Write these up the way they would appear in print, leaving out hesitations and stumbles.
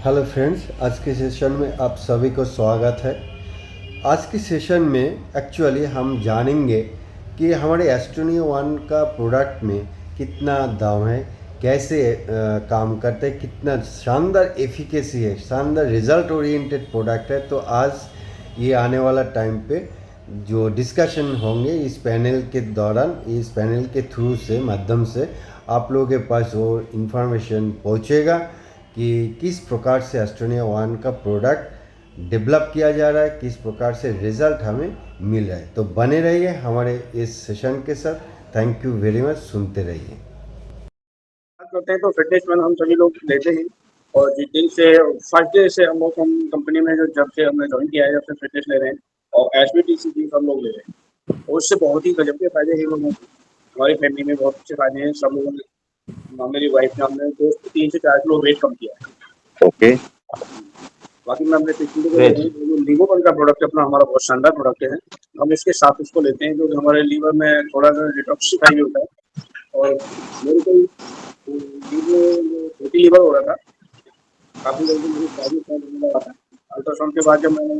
Hello friends, आज के session में आप सभी को स्वागत है। आज के सेशन में एक्चुअली हम जानेंगे कि हमारे एस्टोनिया वन का प्रोडक्ट में कितना दाम है, कैसे काम करते हैं, कितना शानदार एफिकेसी है, शानदार रिजल्ट ओरिएंटेड प्रोडक्ट है। तो आज ये आने वाला टाइम पे जो डिस्कशन होंगे इस पैनल के दौरान, इस पैनल के थ्रू से माध्यम से आप लोगों के पास वो इन्फॉर्मेशन पहुँचेगा कि किस प्रकार से एस्टोनिया वन का प्रोडक्ट डेवलप किया जा रहा है, किस प्रकार से रिजल्ट हमें मिल रहा है। तो बने रहिए हमारे इस सेशन के साथ। थैंक यू वेरी मच, सुनते रहिए। बात करते हैं तो फिटनेस में हम सभी लोग लेते हैं और जिस दिन से फर्स्ट डे से हम कंपनी में जो जब से हमने ज्वाइन किया है जब से फिटनेस ले रहे हैं और एसबीटीसी भी सब लोग ले रहे हैं और उससे बहुत ही गजब के फायदे हैं लोगों को। हमारी फैमिली में बहुत अच्छे फायदे हैं सब लोगों ने। मेरी वाइफ ने हमने 2 से 3 से 4 किलो वेट कम किया है। ओके। बाकी मैं अपने पेशेंट को जो लीवोपन का प्रोडक्ट अपना हमारा बहुत शानदार प्रोडक्ट है। हम इसके साथ उसको लेते हैं जो हमारे लीवर में थोड़ा सा डिटॉक्सिफाई होता है। और मेरे को फैटी लीवर हो रहा था काफी जल्दी, मुझे अल्ट्रासाउंड के बाद जब मैंने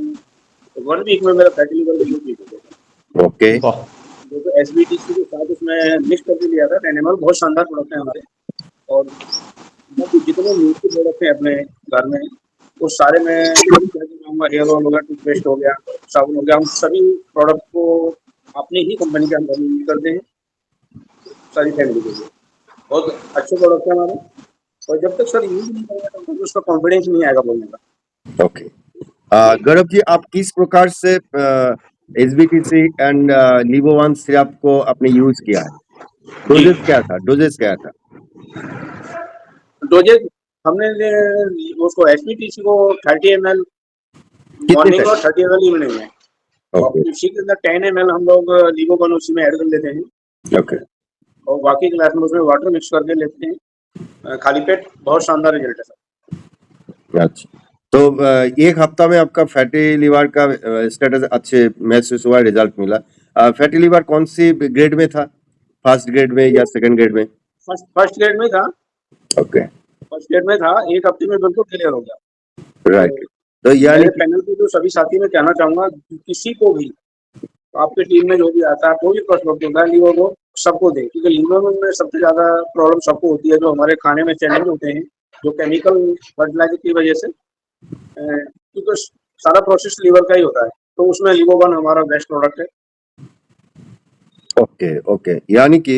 1 वीक में मेरा फैटी लीवर बिल्कुल ठीक हो गया। ओके। जो तो एसबीटीसी के साथ उसमें मिक्स करके लिया था एनिमल, बहुत शानदार प्रोडक्ट है हमारे। और जितने न्यूट्री प्रोडक्ट हैं अपने घर में वो सारे मैं हेयर ऑयल हो गया, टूथपेस्ट हो गया, साबुन हो गया, हम सभी प्रोडक्ट को अपनी ही कंपनी के अंदर यूज करते हैं सारी फैमिली के लिए। बहुत अच्छे प्रोडक्ट है हमारे और जब तक सर यूज नहीं करेंगे तब तक उसका कॉन्फिडेंस नहीं आएगा बोलने का। ओके। गौरव जी, आप किस प्रकार से एसबीटीसी एंड लीवोवन सिरप को आपने यूज किया है? डोजेस क्या था? डोजेज हमने उसको एसबीटीसी को 30 ml मॉर्निंग और 30 ml इवनिंग में और उसी के अंदर 10 ml हम लोग लीवोवन उसी में ऐड कर लेते हैं। ओके। और बाकी ग्लास में उसमें वाटर मिक्स करके लेते हैं खाली पेट। बहुत शानदार रिजल्ट है सर। अच्छा, तो एक हफ्ता में आपका फैटी लीवर का स्टेटस अच्छे महसूस हुआ, रिजल्ट मिला। फैटी लीवर कौन सी ग्रेड में था? फर्स्ट ग्रेड में या सेकंड ग्रेड में? फर्स्ट ग्रेड में था। ओके, फर्स्ट ग्रेड में था। एक हफ्ते में बिल्कुल क्लियर हो गया। राइट। तो यानी पैनल के जो सभी साथी में कहना चाहूंगा किसी को भी आपके टीम में जो भी आता है कोई भी प्रश्न होता है लीवर को सबको दे, क्योंकि लीवर में सबसे ज्यादा प्रॉब्लम सबको होती है जो हमारे खाने में चैलेंज होते हैं जो केमिकल फर्टिलाइजर की वजह से, क्योंकि सारा प्रोसेस लीवर का ही होता है तो उसमें लीवोवन हमारा बेस्ट प्रोडक्ट है। ओके ओके, यानी कि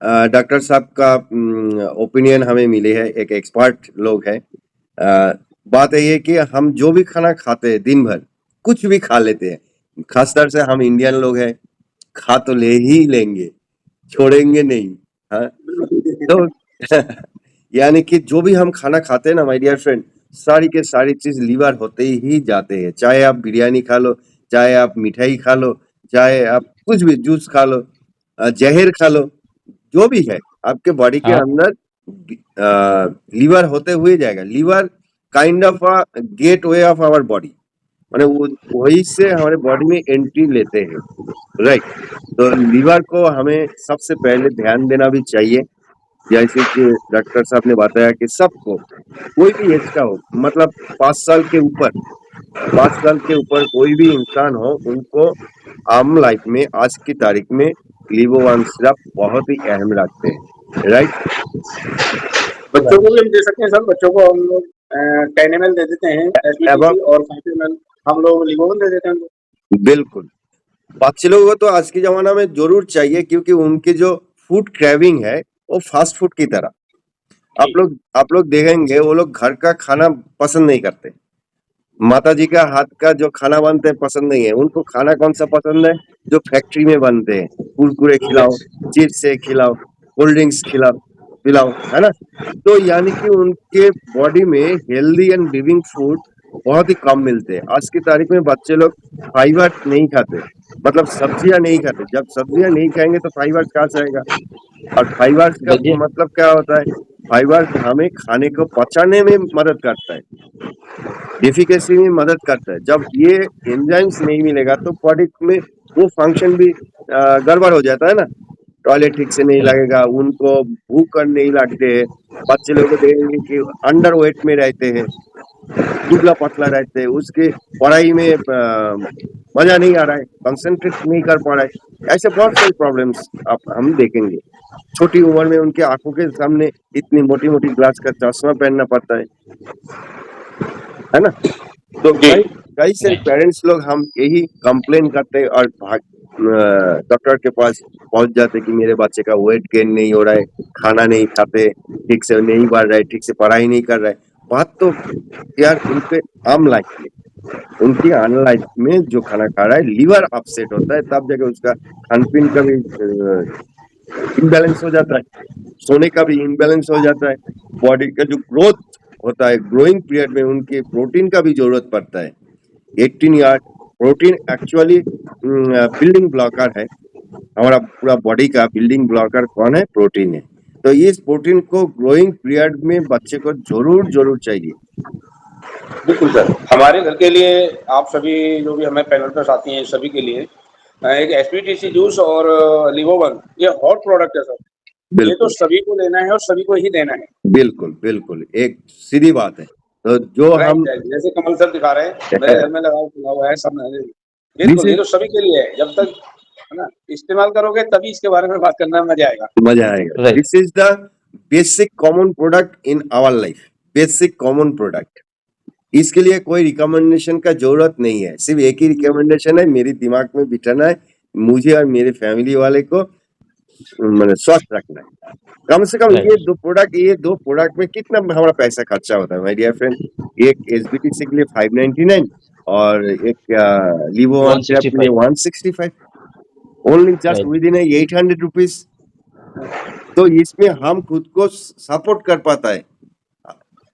डॉक्टर साहब का ओपिनियन हमें मिले है, एक एक्सपर्ट लोग है। बात यही है कि हम जो भी खाना खाते हैं दिन भर कुछ भी खा लेते हैं, खासतौर से हम इंडियन लोग हैं, खा तो ले ही लेंगे, छोड़ेंगे नहीं। हाँ, तो यानी कि जो भी हम खाना खाते हैं ना माय डियर फ्रेंड, सारी के सारी चीज लीवर होते ही जाते हैं। चाहे आप बिरयानी खा लो, चाहे आप मिठाई खा लो, चाहे आप कुछ भी जूस खा लो, जहर खा लो, जो भी है आपके बॉडी के अंदर लीवर होते हुए जाएगा। Liver kind of a gateway of our body, माने वही से हमारे बॉडी में एंट्री लेते हैं, राइट। तो लीवर को हमें सबसे पहले ध्यान देना भी चाहिए, जैसे कि डॉक्टर साहब ने बताया कि सबको, कोई भी एज का हो, मतलब 5 साल के ऊपर, 5 साल के ऊपर कोई भी इंसान हो, उनको आम लाइफ में आज की तारीख में लीवोवन सिरप बहुत ही अहम रखते हैं, राइट। बच्चों को भी हम दे सकते हैं सर। बच्चों को हम लोग 10 ml दे देते हैं एसबीटीसी और 5 ml हम लोग लीवोवन दे देते हैं। बिल्कुल, बच्चे लोगों को तो आज के जमाना में जरूर चाहिए, क्योंकि उनकी जो फूड क्रेविंग है वो फास्ट फूड की तरह। आप लोग देखेंगे वो लोग घर का खाना पसंद नहीं करते, माता जी का हाथ का जो खाना बनते हैं पसंद नहीं है उनको। खाना कौन सा पसंद है? जो फैक्ट्री में बनते हैं, कुरकुरे खिलाओ, चिप्स से खिलाओ, कोल्ड ड्रिंक्स खिलाओ, पिलाओ, है ना। तो यानी कि उनके बॉडी में हेल्दी एंड लिविंग फूड बहुत ही कम मिलते हैं। आज की तारीख में बच्चे लोग फाइबर नहीं खाते, मतलब सब्जियां नहीं खाते। जब सब्जियां नहीं खाएंगे तो फाइबर कहाँ से आएगा? और फाइबर का मतलब क्या होता है? फाइबर हमें खाने को पचाने में मदद करता है, डिफिकेसी में मदद करता है। जब ये एंजाइम्स नहीं मिलेगा तो बॉडी में वो फंक्शन भी गड़बड़ हो जाता है ना। टॉयलेट ठीक से नहीं लगेगा, उनको भूख नहीं लगते है। बच्चे लोग को देखेंगे कि अंडर वेट में रहते हैं, दुबला पतला रहते हैं, उसके पढ़ाई में मजा नहीं आ रहा है, कंसंट्रेट नहीं कर पा रहा है। ऐसे बहुत सारी प्रॉब्लम्स आप हम देखेंगे। छोटी उम्र में उनके आंखों के सामने इतनी मोटी मोटी ग्लास का चश्मा पहनना पड़ता है ना। तो जी कई कई सारे राइट पेरेंट्स लोग हम यही कंप्लेन करते हैं और डॉक्टर के पास पहुंच जाते कि मेरे बच्चे का वेट गेन नहीं हो रहा है, खाना नहीं खाते, ठीक से नहीं बढ़ रहा है, ठीक से पढ़ाई नहीं कर रहा है। बात तो यार उनके आम लाइफ में, उनकी आन लाइफ में जो खाना खा रहा है लीवर अपसेट होता है, तब जाके उसका खान पीन का भी इम्बैलेंस हो जाता है, सोने का भी इम्बैलेंस हो जाता है, बॉडी का जो ग्रोथ होता है, ग्रोइंग पीरियड में उनके प्रोटीन का भी जरूरत पड़ता है। 18 yard protein actually building blocker है। हमारा पूरा बॉडी का बिल्डिंग ब्लॉकर कौन है? प्रोटीन है। तो इस प्रोटीन को ग्रोइंग पीरियड में बच्चे को जरूर चाहिए। बिल्कुल सर, हमारे घर के लिए आप सभी जो भी हमें पैनल पर साथी हैं सभी के लिए एक एसपीटीसी जूस और लिवोवन ये हॉट प्रोडक्ट है सर। ये तो बिल्कुल सभी को लेना है और सभी को ही देना है। बिल्कुल बिल्कुल एक सीधी बात है। तो जो राइट हम राइट, जैसे कमल सर दिखा रहे हैं मेरे घर में लगा हुआ है सब। दिस बिल्कुल, ये इज तो सभी के लिए है। जब तक है ना इस्तेमाल करोगे तभी इसके बारे में बात करना में मजा आएगा। मजा आएगा। Right this is the basic common product in our life, basic common product. इसके लिए कोई रिकमेंडेशन का जरूरत नहीं है, सिर्फ एक ही रिकमेंडेशन है, मेरे दिमाग में बिठाना है, मुझे और मेरे फैमिली वाले को मतलब स्वस्थ रखना है। कम से कम राइट ये दो प्रोडक्ट में कितना हमारा पैसा खर्चा होता है माय डियर फ्रेंड। एक एसबीटीसी के लिए 599 और एक लिवो वन सिरप के लिए 165 165, only just right with in 800 rupees. तो इसमें हम खुद को सपोर्ट कर पाता है।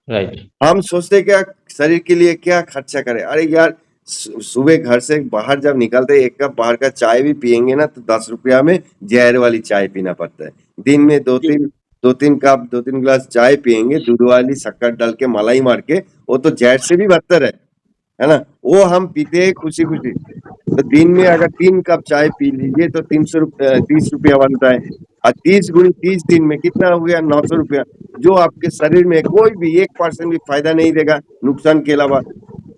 राइट हम सोचते क्या शरीर के लिए क्या खर्चा करें, अरे यार सुबह घर से बाहर जब निकलते एक कप बाहर का चाय भी पियेंगे ना तो 10 रुपया में जहर वाली चाय पीना पड़ता है। दिन में दो जी तीन गिलास चाय पियेंगे दूध वाली, शक्कर डाल के मलाई मार के, वो तो जहर से भी बदतर है ना। वो हम पीते हैं खुशी खुशी। तो दिन में अगर 3 कप चाय पी लीजिए तो 30 रुपया बनता है, और 30 × 30 दिन में कितना हो गया? 900 रुपया, जो आपके शरीर में कोई भी 1% भी फायदा नहीं देगा नुकसान के अलावा।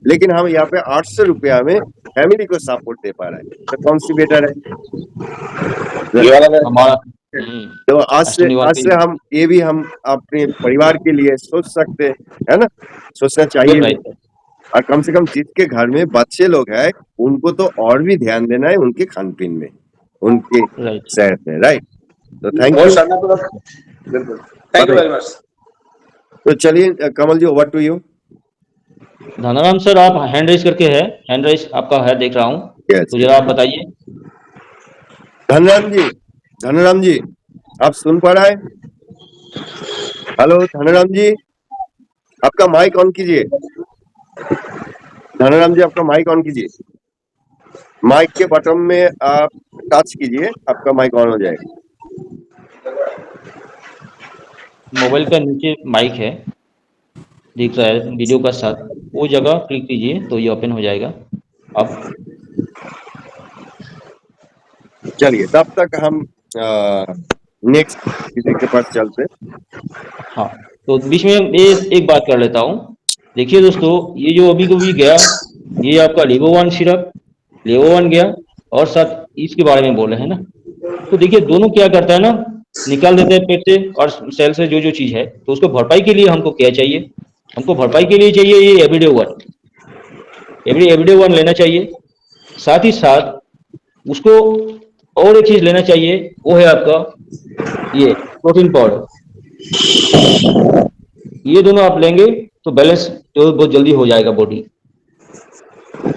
लेकिन हम यहाँ पे 800 रुपया में फैमिली को सपोर्ट दे पा रहे हैं, तो कौन सी बेटर है? ये वाला हमारा तो आज अष्टमी से हम ये भी हम अपने परिवार के लिए सोच सकते हैं, है ना, सोचना चाहिए। राइट और कम से कम जिसके घर में बच्चे लोग हैं उनको तो और भी ध्यान देना है उनके खान पीन में, उनके राइट सेहत में, राइट। तो थैंक बहुत यू। शानदार प्रोडक्ट। बिल्कुल, थैंक यू वेरी मच। तो चलिए Kamal ji, over to you. Dhanaram sir, आप हैंड रेज करके है, हैंड रेज आपका है देख रहा हूँ, यस तो जरा आप बताइए। धनराम जी आप सुन पा रहा है? हेलो धनराम जी, आपका माइक ऑन कीजिए। धनराम जी आपका माइक ऑन कीजिए, माइक के बटन में आप टच कीजिए, आपका माइक ऑन हो जाएगा। मोबाइल का नीचे माइक है, दिख रहा है वीडियो का साथ, वो जगह क्लिक कीजिए तो ये ओपन हो जाएगा। अब चलिए तब तक हम नेक्स्ट किसी के पास चलते। हाँ, तो बीच में ये एक बात कर लेता हूँ। देखिए दोस्तों, ये जो अभी को भी गया, ये आपका लिवोवन सिरप, लिवोवन गया, और साथ इसके बारे में बोल रहे हैं ना। तो देखिए दोनों क्या करता है ना, निकाल देते हैं पेट से और सेल से जो जो चीज है, तो उसको भरपाई के लिए हमको क्या चाहिए? हमको भरपाई के लिए चाहिए ये एवरीडे वन, एवरीडे वन लेना चाहिए। साथ ही साथ उसको और एक चीज लेना चाहिए, वो है आपका ये प्रोटीन पाउडर। ये दोनों आप लेंगे तो बैलेंस जो बहुत जल्दी हो जाएगा बॉडी।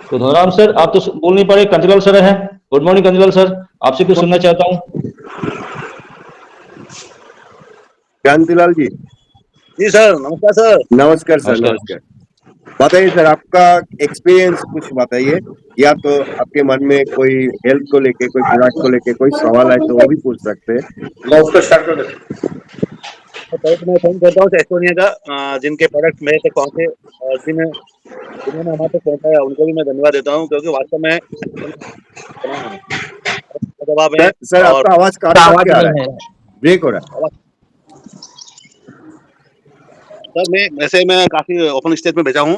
तो धनराम सर, आप तो बोल नहीं पा रहे, कंचलाल सर है। गुड मॉर्निंग कंचलाल सर, आपसे कुछ सुनना चाहता हूँ। कांतिलाल जी। जी सर, नमस्कार सर। नमस्कार सर, नमस्कार। नमस्कार। बताइए सर, आपका एक्सपीरियंस कुछ बताइए, या तो आपके मन में कोई हेल्थ को लेके, कोई प्रोडक्ट को लेके कोई सवाल है तो वो भी पूछ सकते हैं। मैं उसको स्टार्ट कर देता हूँ। मैं फोन करता हूँ एस्टोनिया का, जिनके प्रोडक्ट मेरे से पहुंचे और जिन्होंने हमारे तक पहुंचाया, उनको भी मैं धन्यवाद देता हूँ, क्योंकि वास्तव में दबाव है। सर और आपका आवाज काट के आ रहा है, ब्रेक हो रहा है। सर मैं काफी ओपन स्टेज में बैठा हूँ,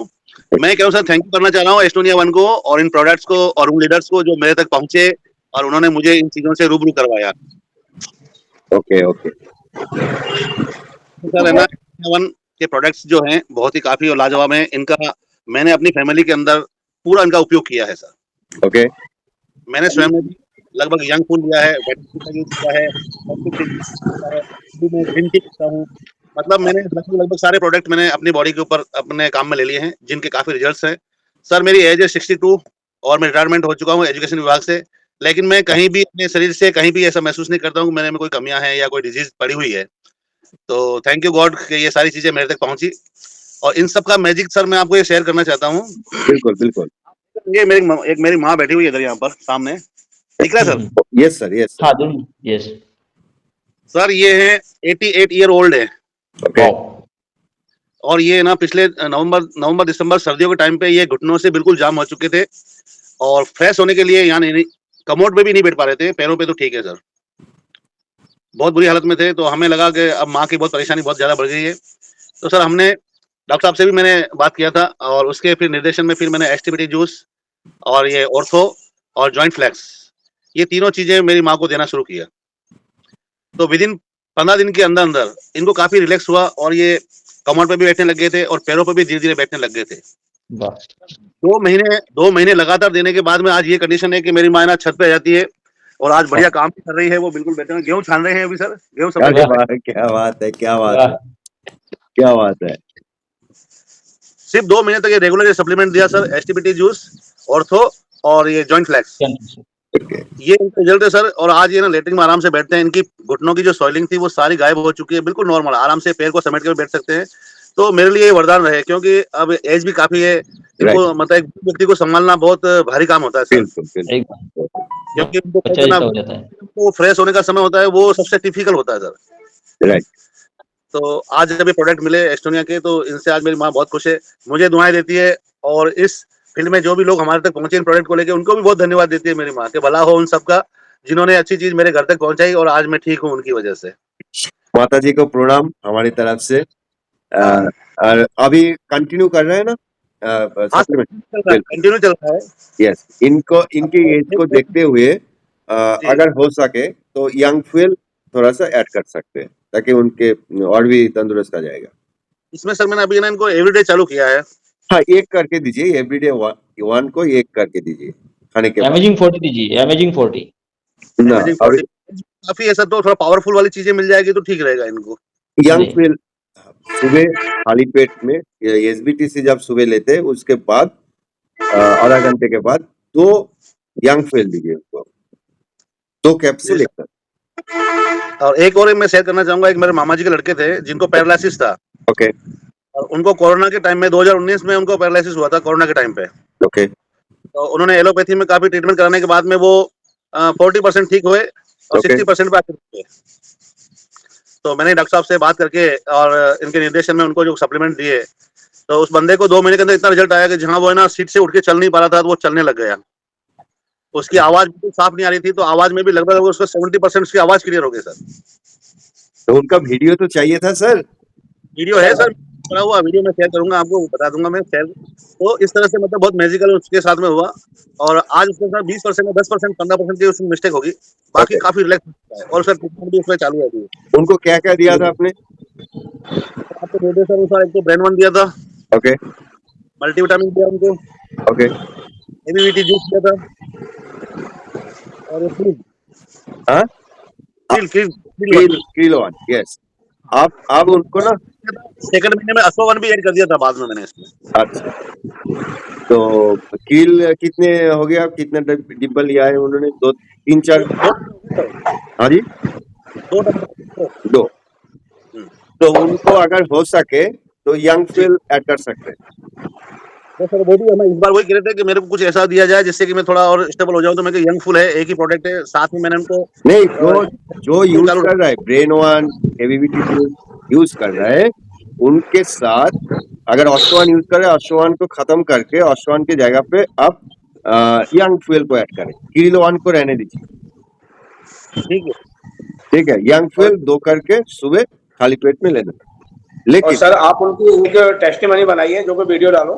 मैं क्या हूँ सर, थैंक यू करना चाह रहा हूँ एस्टोनिया वन को और इन प्रोडक्ट्स को और उन लीडर्स को जो मेरे तक पहुंचे और उन्होंने मुझे इन चीजों से रूबरू करवाया। ओके ओके सर है ना, एस्टोनिया वन के प्रोडक्ट्स जो हैं बहुत ही काफी और लाजवाब हैं। इनका मैंने अपनी फैमिली के अंदर पूरा इनका उपयोग किया है सर। ओके मैंने स्वयं ने भी लगभग यंग फूल लिया है, विटामिन का यूज किया है, पौष्टिक चीज़ किया है, अभी मैं ग्रीन टी पीता हूँ। मतलब मैंने लगभग सारे प्रोडक्ट मैंने अपनी बॉडी के ऊपर अपने काम में ले लिए हैं, जिनके काफ़ी रिजल्ट्स हैं। सर मेरी एज है 62 और मैं रिटायरमेंट हो चुका हूँ एजुकेशन विभाग से, लेकिन मैं कहीं भी अपने शरीर से कहीं भी ऐसा महसूस नहीं करता हूँ कि मेरे में कोई कमियाँ हैं या कोई डिज़ीज़ पड़ी हुई है। तो थैंक यू गॉड कि ये सारी चीज़ें मेरे तक पहुँची और इन सब का मैजिक सर मैं आपको ये शेयर करना चाहता हूँ। बिल्कुल बिल्कुल ये मेरी माँ बैठी हुई है इधर यहाँ पर सामने, दिख रहा है सर? यस सर हाँ दोनों यस। सर ये है 88 ईयर ओल्ड है ओके और ये ना पिछले नवंबर दिसंबर सर्दियों के टाइम पे ये घुटनों से बिल्कुल जाम हो चुके थे और फ्रेश होने के लिए यहाँ नहीं कमोड पे भी नहीं बैठ पा रहे थे, पैरों पे तो ठीक है सर, बहुत बुरी हालत में थे। तो हमें लगा कि अब माँ की बहुत परेशानी बहुत ज्यादा बढ़ गई है। तो सर हमने डॉक्टर साहब से भी मैंने बात किया था और उसके फिर निर्देशन में फिर मैंने एसटीबीटी जूस और ये ऑर्थो और जॉइंट फ्लैक्स ये तीनों चीजें मेरी माँ को देना शुरू किया। तो विदिन 15 दिन के अंदर अंदर इनको काफी रिलैक्स हुआ और ये कमर पे भी बैठने लग गए थे और पैरों पे भी धीरे धीरे बैठने लग गए थे। वाह 2 महीने लगातार देने के बाद में आज ये कंडीशन है कि मेरी माँ ना छत पे आ जाती है और आज बढ़िया काम भी कर रही है। वो बिल्कुल बैठे हैं, गेहूं छान रहे हैं अभी सर, गेहूं सब अरे वाह क्या बात है क्या बात है वाह क्या बात है सिर्फ 2 महीने तक ये रेगुलर ये सप्लीमेंट दिया सर, एसटीबीटी जूस, ऑर्थो और ये जॉइंट फ्लैक्स, ओके ये इनका रिजल्ट है सर। और आज ये ना लेटरिन में आराम से बैठते हैं, इनकी घुटनों की जो सॉइलिंग थी वो सारी गायब हो चुकी है, बिल्कुल नॉर्मल आराम से पैर को समेट कर बैठ सकते हैं। तो मेरे लिए ये वरदान रहे क्योंकि अब एज भी काफी है, इनको मतलब एक व्यक्ति को संभालना बहुत भारी काम होता है सर, बिल्कुल बिल्कुल एकदम क्योंकि उनको बच्चा कहते हैं जैसा ना हो जाता है। वो फ्रेश होने का समय होता है वो सबसे टिपिकल होता है सर। राइट तो आज जब ये प्रोडक्ट मिले एस्टोनिया के तो इनसे आज मेरी माँ बहुत खुश है, मुझे दुआएं देती है और इस फील्ड में जो भी लोग हमारे तक पहुंचे इन प्रोडक्ट को लेके उनको भी बहुत धन्यवाद देती है मेरी माँ के भला हो उन सबका जिन्होंने अच्छी चीज मेरे घर तक पहुंचाई और आज मैं ठीक हूँ उनकी वजह से। माता जी को प्रणाम हमारी तरफ से और अभी कंटिन्यू कर रहे हैं ना हाँ supplement? कंटिन्यू चल रहा है। यस इनको इनकी एज को देखते हुए जी। अगर हो सके तो यंग फ्यूल थोड़ा सा ऐड कर सकते हैं ताकि उनके और भी तंदुरुस्त आ जाएगा। इसमें सर मैंने अभी ना इनको एवरीडे चालू किया है। हाँ एक करके दीजिए एवरीडे वन को एक करके दीजिए खाने के बाद अमेजिंग 40 दीजिए, अमेजिंग 40। ना अभी काफी ऐसा तो थोड़ा पावरफुल वाली चीजें मिल जाएगी तो ठीक रहेगा इनको। यंग जी। फ्यूल सुबह खाली पेट में एसबीटी से जब सुबह लेते हैं उसके बाद आधा घंटे के बाद 2 यंग फ्यूल दीजिए उसको 2 कैप्सूल एक साथ। और एक और मैं शेयर करना चाहूंगा, एक मेरे मामा जी के लड़के थे जिनको पैरालिसिस था ओके और उनको कोरोना के टाइम में 2019 में उनको पैरालिसिस हुआ था कोरोना के टाइम पे। ओके तो उन्होंने एलोपैथी में काफी ट्रीटमेंट कराने के बाद में वो 40% ठीक हुए और Okay. 60% पे आके रुके। तो मैंने डॉक्टर साहब से बात करके और इनके निर्देशन में उनको जो सप्लीमेंट दिए तो उस बंदे को 2 महीने के अंदर इतना रिजल्ट आया कि जहां वो है ना सीट से उठ के चल नहीं पा रहा था तो वो चलने लग गया। उसकी आवाज बिल्कुल साफ नहीं आ रही थी तो आवाज में भी लगभग उसका 70% उसकी आवाज क्लियर हो गई सर। तो उनका वीडियो तो चाहिए था सर। वीडियो है सर, बना हुआ वीडियो मैं शेयर करूंगा आपको, बता दूंगा मैं शेयर। तो इस तरह से मतलब बहुत मैजिकल उसके साथ में हुआ और आज उसके साथ 20% में 10% 15% की उसमें मिस्टेक होगी, बाकी Okay. काफी रिलैक्स है और सर ट्रीटमेंट भी उसमें चालू है अभी। उनको क्या क्या दिया था आपने? आपको निर्देश अनुसार एक तो ब्रेन वन दिया था, ओके मल्टीविटामिन दिया उनको, ओके एबीवीटी जूस दिया था और हाँ क्रील वन यस आप उनको ना सेकंड महीने में अश्ववन भी ऐड कर दिया था बाद में मैंने इसमें। अच्छा तो कील कितने हो गया कितने डिब्बा लिया है उन्होंने 2 3 4 हाँ जी 2 तो उनको अगर हो सके तो यंग फ्यूल ऐड कर सकते हैं। तो सर वो भी हमें इस बार वही कह रहे थे कि मेरे को कुछ ऐसा दिया जाए जिससे कि मैं थोड़ा और स्टेबल हो जाऊं। तो मैं यंग फुल है, एक ही प्रोडक्ट है, साथ में मैंने उनको नहीं जो यूज कर रहा है ब्रेन वन एबीवीटी यूज कर रहा है उनके साथ अगर ऑश्वान यूज करें ऑश्वान को खत्म करके ऑश्वान की जगह पे आप यंग फ्यूल को ऐड करें कील वन को रहने दीजिए ठीक है यंग फ्यूल 2 करके सुबह खाली पेट में लेना। और लेकिन सर आप उनकी इनके टेस्टिमनी बनाइए जो भी वीडियो डालो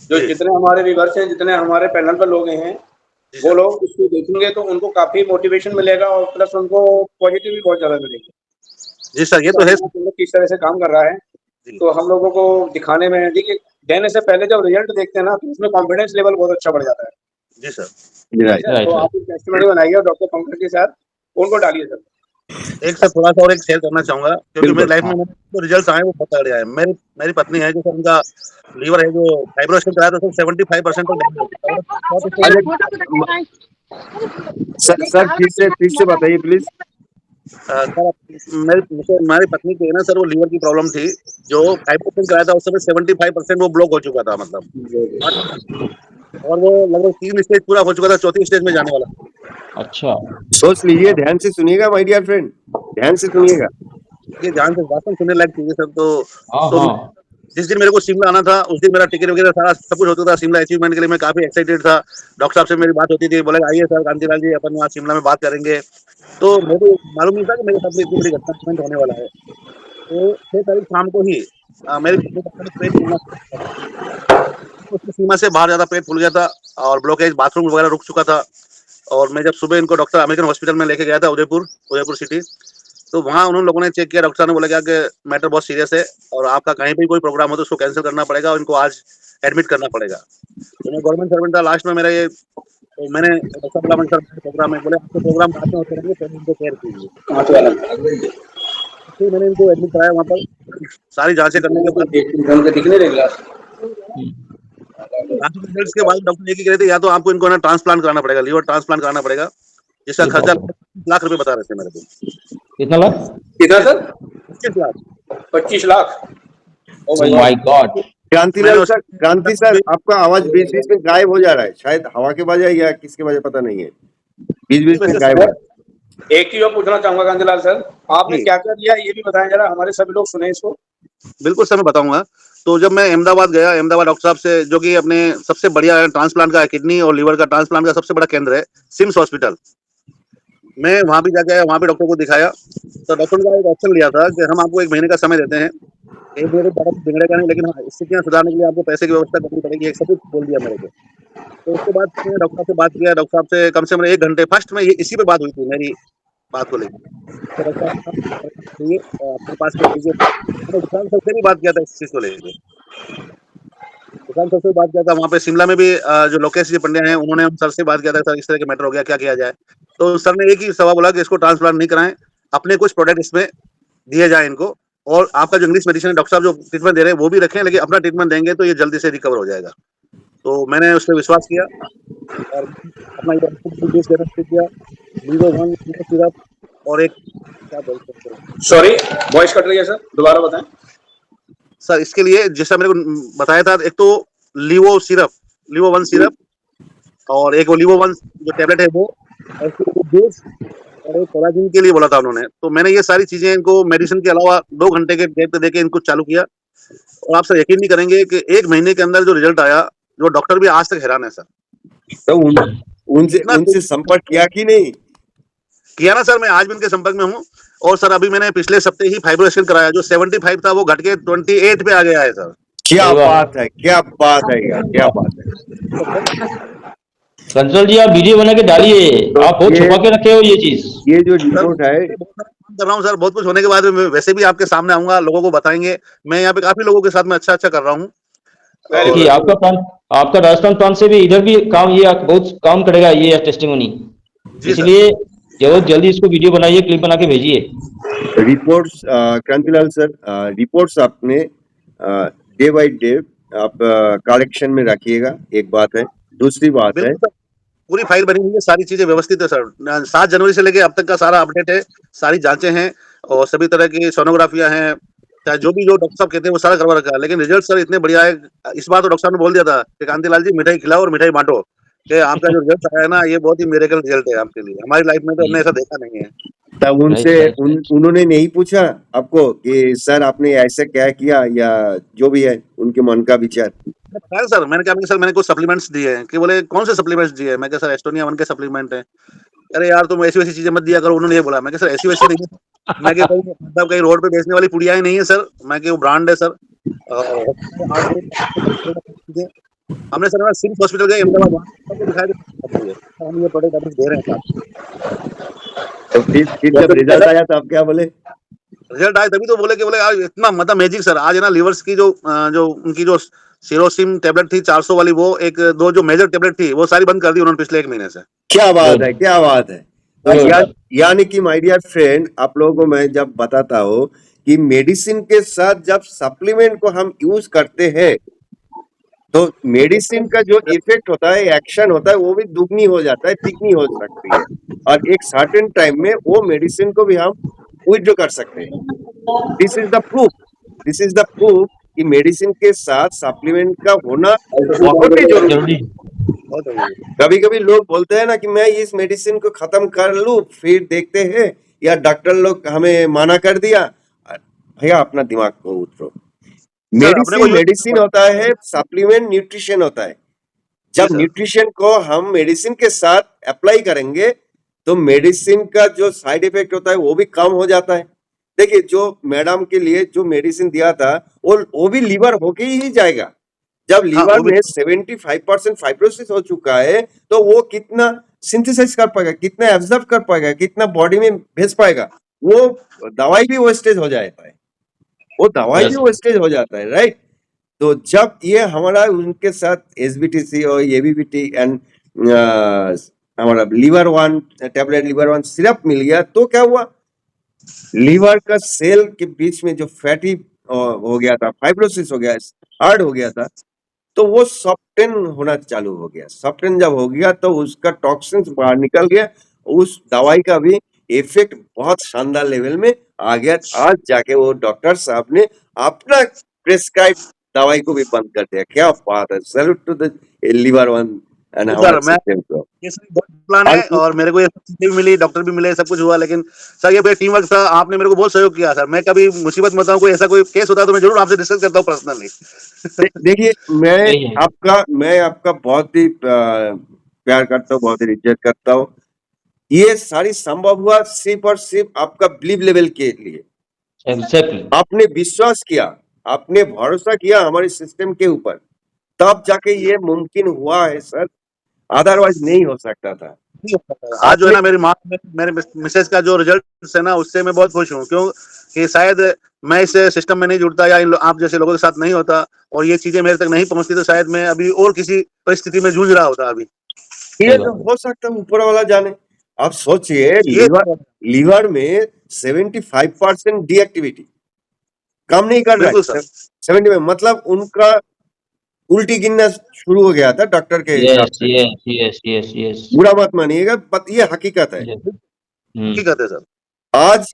जो जी। जितने हमारे व्यूअर्स हैं, जितने हमारे पैनल पर लोग हैं, जी वो सर। लोग इसको देखेंगे तो उनको काफ़ी मोटिवेशन मिलेगा और प्लस उनको पॉजिटिव भी बहुत ज़्यादा मिलेगी। जी सर, ये तो तो है। हमारा प्रोडक्ट किस तरह से काम कर रहा है, जी। तो हम लोगों को दिखाने में देखिए देने से पहले जब रिजल्ट देखते हैं ना, तो उसमें कॉन्फिडेंस लेवल बहुत अच्छा बढ़ जाता है। जी सर। राइट। ठीक है? राइट, तो राइट। आप एक टेस्टिमनी बनाइए और डॉक्टर पंकज के साथ उनको डालिए सर। एक सर थोड़ा-सा और एक शेयर करना चाहूँगा, क्योंकि मेरी बिल्कुल। लाइफ में मैंने जो रिजल्ट आए वो बहुत तगड़े आए। मेरी पत्नी है जो सर उनका लीवर है जो फाइब्रोसिस कराया तो सर 75% तक डैमेज हो चुका है। बहुत स्टेज अच्छा, सर फिर से बताइए प्लीज। सर हमारी पत्नी को है ना सर वो लीवर की प्रॉब्लम थी, जो फाइब्रोसिस कराया था उस समय 75% वो ब्लॉक हो चुका था मतलब। और वो लगभग 3 स्टेज पूरा हो चुका था, चौथी स्टेज में जाने वाला था। अच्छा। सोच लीजिए, ध्यान से सुनिएगा माय डियर फ्रेंड, ध्यान से सुनिएगा। ये ध्यान से वास्तव में सुनने लायक चीज़ है सर। हाँ, तो हाँ। जिस दिन मेरे को शिमला आना था, उस दिन मेरा टिकट वगैरह सारा सब कुछ होता था। शिमला अचीवमेंट के लिए मैं काफ़ी एक्साइटेड था। डॉक्टर साहब से मेरी बात होती थी, बोले आइए सर कांतिलाल जी अपन वहाँ शिमला में बात करेंगे। तो मेरे को मालूम नहीं था कि मेरे साथ में इतनी बड़ी घटना होने वाला है। तो 6 तारीख शाम को ही मेरी पत्नी का अचानक पेट फूलना शुरू हुआ था। उसकी सीमा से बाहर ज़्यादा पेट फूल गया था और ब्लॉकेज बाथरूम वगैरह रुक चुका था। और मैं जब सुबह इनको डॉक्टर अमेरिकन हॉस्पिटल में लेके गया था उदयपुर सिटी, तो वहाँ उन लोगों ने चेक किया। डॉक्टर साहब ने बोला क्या कि मैटर बहुत सीरियस है और आपका कहीं भी कोई प्रोग्राम हो तो उसको कैंसिल करना पड़ेगा और इनको आज एडमिट करना पड़ेगा। तो मैं गवर्नमेंट सर्वेंट था, लास्ट में मेरा ये तो मैंने डॉक्टर साहब बोला सर प्रोग्राम है, बोले आपके प्रोग्राम बाद में होते रहेंगे, पहले इनको केयर कीजिए। हाथ वाला फिर मैंने इनको एडमिट कराया वहाँ पर। सारी जाँचें करने के बाद उनके दिखने दे ग्लास। जाँच रिजल्ट्स के बाद डॉक्टर ये कह रहे थे या तो आपको इनको ना ट्रांसप्लांट कराना पड़ेगा, लीवर ट्रांसप्लांट कराना पड़ेगा, जिसका ये खर्चा बात है। 25 लाख रुपए बता रहे थे मेरे को। कितना लाख? कितना सर? 25 लाख। 25 लाख। ओ ओह भाई माय गॉड! मैंने क्रांति उसमें सर, आपका आवाज बीच बीच में गायब हो जा रहा है, शायद हवा के वजह या किसके वजह पता नहीं है, बीच बीच में गायब हो रहा है। एक चीज और पूछना चाहूंगा कांतिलाल सर, आपने जी। क्या क्या दिया ये भी बताएं जरा, हमारे सभी लोग सुने इसको। बिल्कुल सर मैं बताऊँगा। तो जब मैं अहमदाबाद गया, अहमदाबाद डॉक्टर साहब से जो कि अपने सबसे बढ़िया है ट्रांसप्लांट का, किडनी और लीवर का ट्रांसप्लांट का सबसे बड़ा केंद्र है, सिम्स हॉस्पिटल। मैं वहाँ भी जाके आया, वहाँ पे डॉक्टर को दिखाया। तो डॉक्टर ने एक ऑप्शन लिया था कि हम आपको 1 महीने का समय देते हैं। 1 महीने में ज़्यादा कुछ बिगड़ेगा नहीं, लेकिन हाँ, स्थितियाँ सुधारने के लिए आपको पैसे की व्यवस्था करनी पड़ेगी, एक सब कुछ बोल दिया मेरे को। तो उसके बाद मैंने डॉक्टर साहब से बात किया, डॉक्टर साहब से कम से कम 1 घंटे फर्स्ट में ये इसी पे बात हुई थी मेरी बात को लेके। तो डॉक्टर साहब चाहिए अपने पास कोई चीज़ें, मैंने विशाल सर से भी बात किया था इस चीज़ को लेके। विशाल सर से बात किया था वहाँ पे शिमला में भी जो लोकेश जी पंड्या हैं उन्होंने हम सर से बात किया था, सर इस तरह के मैटर हो गया, क्या किया जाए? तो सर ने एक ही सवाल बोला कि इसको ट्रांसप्लांट नहीं कराएँ, अपने कुछ प्रोडक्ट इसमें दिए जाएँ इनको और आपका जो इंग्लिश मेडिसिन है डॉक्टर साहब जो ट्रीटमेंट दे रहे हैं वो भी रखें, लेकिन अपना ट्रीटमेंट देंगे तो ये जल्दी से रिकवर हो जाएगा। तो मैंने उस पे विश्वास किया और अपना ये बेस देना शुरू किया। लीवो वन लीवो सिरप और एक क्या बोलते हैं सॉरी वॉइस कट रही है सर, दोबारा बताएं। सर इसके लिए जैसा मेरे को बताया था, एक तो लीवो सिरप, लीवो वन सिरप और एक वो लीवो वन जो टैबलेट है वो, और फिर वो बेस और एक कोलाजिन के लिए बोला था उन्होंने। तो मैंने ये सारी चीजें इनको मेडिसिन के अलावा 2 घंटे के गैप पे देके इनको चालू किया और आप सर यकीन नहीं करेंगे कि 1 महीने के अंदर जो रिजल्ट आया, जो डॉक्टर भी आज तक हैरान है सर। तो उनसे इतना उनसे संपर्क किया कि नहीं? किया ना सर, मैं आज भी उनके संपर्क में हूँ। और सर अभी मैंने पिछले सप्ते ही फाइब्रोस्कैन कराया, जो 75 था वो घट के 28 पे आ गया है सर। क्या अरे वाह! बात है, क्या बात है यार, क्या बात है। कंसल जी आप वीडियो बना के डालिए, तो आप बहुत ये छुपा के रखे हो ये चीज़। ये जो सर रिपोर्ट है, मैं बहुत सारा काम कर रहा हूँ सर, बहुत कुछ होने के बाद मैं वैसे भी आपके सामने आऊँगा, लोगों को बताएँगे। मैं यहाँ पे काफ़ी लोगों के साथ में अच्छा-अच्छा कर रहा हूँ। वेरी देखिए गुड। आपका राजस्थान प्रांत से भी इधर भी काम ये बहुत काम करेगा ये टेस्टिमोनी। जी सर। इसलिए बहुत जल्दी इसको वीडियो बनाइए, क्लिप बना के भेजिए। रिपोर्ट्स क्रांतिलाल सर, रिपोर्ट्स आपने डे बाय डे आप कलेक्शन में रखिएगा, एक बात है। दूसरी बात है, बिल्कुल सर, पूरी फाइल बनी हुई है, सारी चीज़ें व्यवस्थित है सर। 7 जनवरी से लेके अब तक का सारा अपडेट है, सारी जाँचें हैं और सभी तरह की सोनोग्राफियाँ हैं, चाहे जो भी जो डॉक्टर साहब कहते हैं वो सारा करवा रखा है। लेकिन रिजल्ट सर इतने बढ़िया है, इस बार तो डॉक्टर साहब ने बोल दिया था कि कांतिलाल जी मिठाई खिलाओ और मिठाई बाँटो, कि आपका जो रिजल्ट आया है ना ये बहुत ही मिरेकल रिजल्ट है आपके लिए। हमारी लाइफ में तो हमने ऐसा देखा नहीं है। तब उनसे राइट, राइट। उन्होंने नहीं पूछा आपको कि सर आपने ऐसे क्या किया, या जो भी है उनके मन का विचार? बताया सर, मैंने कहा सर मैंने कुछ सप्लीमेंट्स दिए हैं, कि बोले कौन से सप्लीमेंट्स दिए हैं? मैं कहा सर एस्टोनिया 1 के सप्लीमेंट हैं। अरे यार तुम ऐसी-वैसी चीज़ें मत दिया करो, उन्होंने ये बोला। मैं कहा सर ऐसी-वैसी नहीं है। मैं कहा कहीं मतलब कहीं रोड पे बेचने वाली पुड़ियाएँ नहीं है सर, मैं कहा वो ब्रांड है सर। और हमने सर मैं सिम्स हॉस्पिटल गए अहमदाबाद, वहाँ सबको दिखाया कि हम ये प्रोडक्ट अभी दे रहे हैं साथ। तो फिर जब जैसे रिजल्ट आया तो आप क्या बोले? रिजल्ट आए तभी तो बोले आज इतना मतलब मैजिक सर, आज है ना लिवर्स की जो उनकी जो सिरोसिम टेबलेट थी 400 वाली, वो एक दो जो मेजर टेबलेट थी वो सारी बंद कर दी उन्होंने पिछले 1 महीने से। क्या बात गुड है, क्या बात है। तो गुड। यानी कि माय डियर फ्रेंड, आप लोगों को मैं जब बताता हूँ कि मेडिसिन के साथ जब सप्लीमेंट को हम यूज करते हैं तो मेडिसिन का जो इफेक्ट होता है, एक्शन होता है, वो भी दुगनी हो जाता है, तिगनी हो सकती है। और एक सर्टेन टाइम में वो मेडिसिन को भी हम विथड्रॉ कर सकते हैं। This is the proof, this is the proof कि मेडिसिन के साथ सप्लीमेंट का होना बहुत ही जरूरी है। जरूरी। बहुत जरूरी है। कभी कभी लोग बोलते हैं ना कि मैं इस मेडिसिन को खत्म कर लूं फिर देखते हैं, या डॉक्टर लोग हमें मना कर दिया। भैया अपना दिमाग को उतरो। सर अपने को मेडिसिन मेडिसिन होता यूज है, सप्लीमेंट न्यूट्रिशन होता है। जी जब सर। न्यूट्रिशन को हम मेडिसिन के साथ अप्लाई करेंगे तो मेडिसिन का जो साइड इफेक्ट होता है वो भी कम हो जाता है। देखिए जो मैडम के लिए जो मेडिसिन दिया था वो भी लीवर होके ही जाएगा। जब हाँ लीवर वो भी में 75% फाइब्रोसिस हो चुका है तो वो कितना सिंथेसाइज कर पाएगा, कितना एब्जॉर्ब कर पाएगा, कितना बॉडी में भेज पाएगा, वो दवाई भी वेस्टेज हो जाता है, वो दवाई भी यस वेस्टेज हो जाता है, राइट। तो जब ये हमारा उनके साथ एसबीटीसी और एबीबीटी एंड हमारा लीवर वन सिरप मिल गया तो क्या हुआ, लीवर का सेल के बीच में जो फैटी हो गया था, फाइब्रोसिस हो गया, हार्ड हो गया था, तो वो सॉफ्टन होना चालू हो गया। सॉफ्टन जब हो गया तो उसका टॉक्सिन्स बाहर निकल गया, उस दवाई का भी इफेक्ट बहुत शानदार लेवल में आ गया। आज जाके वो डॉक्टर साहब ने अपना प्रेस्क्राइब दवाई को भी बंद कर दिया। क्या बात है, salute to the liver one and हमारे सर मैं सिस्टम को। ये सर बहुत प्लान और है और मेरे को ये सब चीजें भी मिली, डॉक्टर भी मिले, सब कुछ हुआ, लेकिन सर ये टीम वर्क था, आपने मेरे को बहुत सहयोग किया सर। मैं कभी मुसीबत में होता हूँ, कोई ऐसा कोई केस होता है तो मैं जरूर आपसे डिस्कस करता हूँ पर्सनली। देखिए यही है। मैं आपका बहुत ही प्यार करता हूँ, बहुत ही इज्जत करता हूँ। ये सारी संभव हुआ सिर्फ और सिर्फ आपका बिलीव लेवल के लिए। एग्जैक्टली। आपने विश्वास किया, आपने भरोसा किया हमारे सिस्टम के ऊपर, तब जाके ये मुमकिन हुआ है सर, अदरवाइज नहीं हो सकता था। आज जो है आपने ना मेरी माँ मेरे मिसेज का जो रिजल्ट है ना, उससे मैं बहुत खुश हूँ, क्यों कि शायद मैं इस सिस्टम में नहीं जुड़ता या आप जैसे लोगों के साथ नहीं होता और ये चीजें मेरे तक नहीं पहुंचती तो शायद मैं अभी और किसी परिस्थिति में जूझ रहा होता अभी। ये सही तो बात है। हो सकता है ऊपर वाला जाने। आप सोचिए ये लीवर में 75% डीएक्टिविटी, कम नहीं कर रहा बिल्कुल है सर। 70 में, मतलब उनका उल्टी गिनना शुरू हो गया था डॉक्टर के हिसाब यस से। यस यस यस यस बुरा मत मानिएगा, ये हकीकत है। यस। हकीकत है सर। आज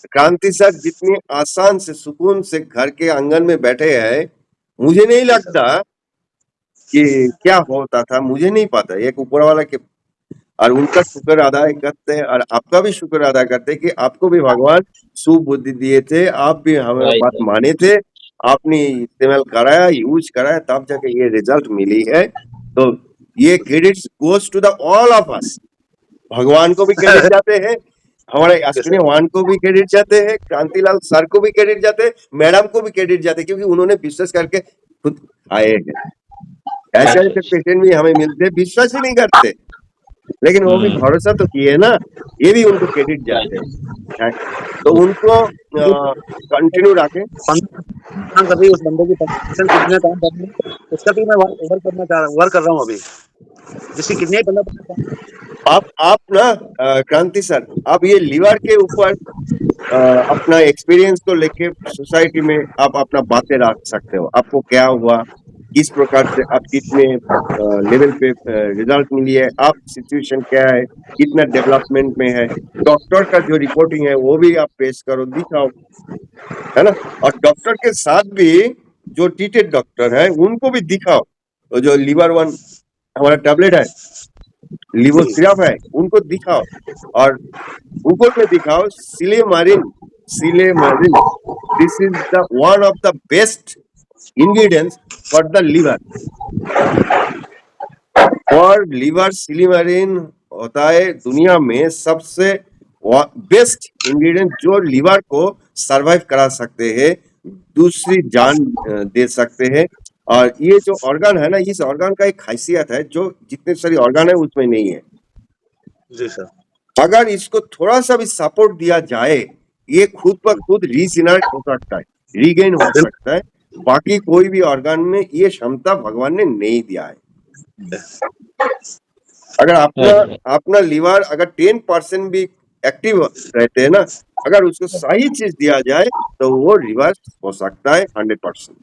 क्रांति सर जितनी आसान से सुकून से घर के आंगन में बैठे हैं, मुझे नहीं जी सर। लगता कि क्या होता था, मुझे नहीं पता। एक ऊपर वाला के और उनका शुक्र अदा करते हैं और आपका भी शुक्र अदा करते हैं कि आपको भी भगवान सुबुद्धि दिए थे, आप भी हमारे बात राइट। माने थे, आपने इस्तेमाल कराया, यूज कराया, तब जाके ये रिजल्ट मिली है। तो ये credits goes to the all of us. भगवान को भी क्रेडिट जाते हैं, हमारे जी अश्विनी सर। वान को भी क्रेडिट जाते हैं, क्रांतिलाल सर को भी क्रेडिट जाते हैं, मैडम को भी क्रेडिट जाते हैं, क्योंकि उन्होंने विश्वास करके खुद आए हैं। ऐसे अच्छा ऐसे अच्छा। पेशेंट भी हमें मिलते हैं, विश्वास ही नहीं करते, लेकिन वो भी भरोसा तो किए ना, ये भी उनको क्रेडिट जाते राइट। हैं। तो उनको कंटिन्यू रखें। काम कर रही है उस बंदे की पर्सन कितने काम कर रही है, उसका भी मैं वर्क कर रहा हूँ अभी, जिसकी किडनी 15% आप ना क्रांति सर, आप ये लीवर के ऊपर अपना एक्सपीरियंस को लेके सोसाइटी में आप अपना बातें रख सकते हो। आपको क्या हुआ, किस प्रकार से आप कितने लेवल पे रिजल्ट मिली है, आप सिचुएशन क्या है, कितना डेवलपमेंट में है, डॉक्टर का जो रिपोर्टिंग है वो भी आप पेश करो, दिखाओ, है ना। और डॉक्टर के साथ भी जो ट्रीटेड डॉक्टर है उनको भी दिखाओ। तो जो लीवर वन हमारा टैबलेट है, लीवो सिरप है, उनको दिखाओ। और गूगल में दिखाओ silymarin, this is the one of the best ingredients for the liver। और लीवर सिलीमरीन होता है दुनिया में सबसे बेस्ट इंग्रेडिएंट जो लीवर को सरवाइव करा सकते हैं, दूसरी जान दे सकते हैं। और ये जो ऑर्गन है ना, इस ऑर्गन का एक खासियत है जो जितने सारे ऑर्गन है उसमें नहीं है। जी सर। अगर इसको थोड़ा सा भी सपोर्ट दिया जाए, ये खुद ब खुद रीजनरेट हो सकता है, रीगेन हो सकता है। बाकी कोई भी ऑर्गन में ये क्षमता भगवान ने नहीं दिया है। अगर अपना राइट अपना लीवर अगर 10% भी एक्टिव रहते हैं ना, अगर उसको सही चीज दिया जाए तो वो रिवर्स हो सकता है 100%।